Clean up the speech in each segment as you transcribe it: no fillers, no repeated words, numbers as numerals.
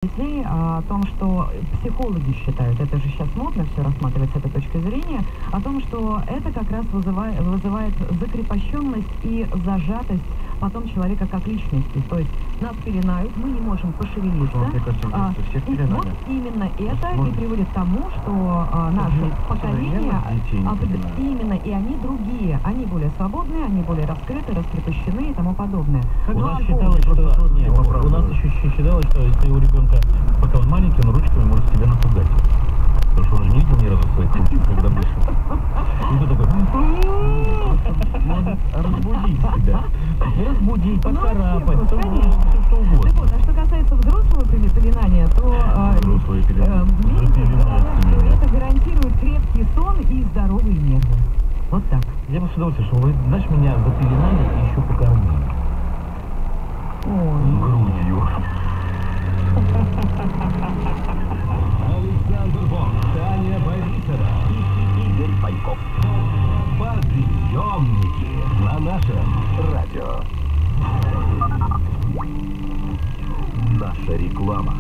О том, что психологи считают, это же сейчас модно все рассматривать с этой точки зрения, о том, что это как раз вызывает закрепощенность и зажатость потом человека как личности. То есть нас пеленают, мы не можем пошевелиться. И вот именно это и приводит к тому, что наше поколение, именно, и они другие, они более свободные, они более раскрыты, раскрепощены и тому подобное. У нас считалось, еще считалось, что если у ребенка, пока он маленький, он ручками может себя напугать. Потому что он же не видел ни разу своих ручек, когда дышит. И кто такой? Может разбудить себя. Разбудить, поцарапать, что угодно. Так вот, а что касается взрослого пеленания, то медики говорят, что это гарантирует крепкий сон и здоровые нервы. Вот так. Я бы с удовольствием, что вы дашь меня запеленали и еще покормили. Грудью. Александр Бонн, Таня Борисова и Игорь Пайков. Подъемники на нашем радио. Наша реклама.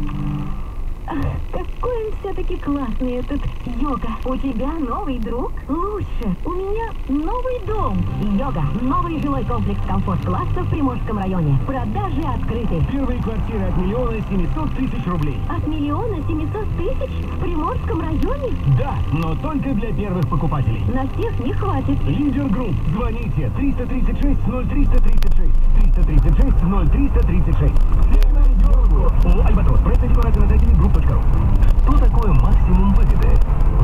Какой он все-таки классный, этот Йога. У тебя новый друг? Лучше. У меня новый дом. Йога. Новый жилой комплекс комфорт-класса в Приморском районе. Продажи открыты. Первые квартиры от 1 700 000 рублей. От 1 700 000 в Приморском районе? Да, но только для первых покупателей. На всех не хватит. Лидер Групп. Звоните 336 0336. 336 0336. Альбатрос. Проект декорации на сайте групп.ру. Что такое максимум выгоды?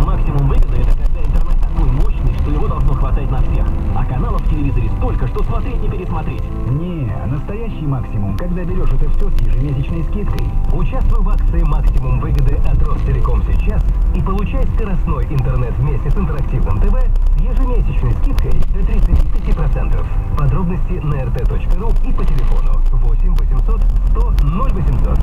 Максимум выгоды — это когда интернет такой мощный, что его должно хватать на всех. А каналов в телевизоре столько, что смотреть не пересмотреть. Не, настоящий максимум, когда берешь это все с ежемесячной скидкой. Участвуй в акции «Максимум выгоды» от Ростелеком сейчас и получай скоростной интернет вместе с интерактивным ТВ с ежемесячной скидкой до 35%. Подробности на rt.ru и по телефону 8 800 100 0800.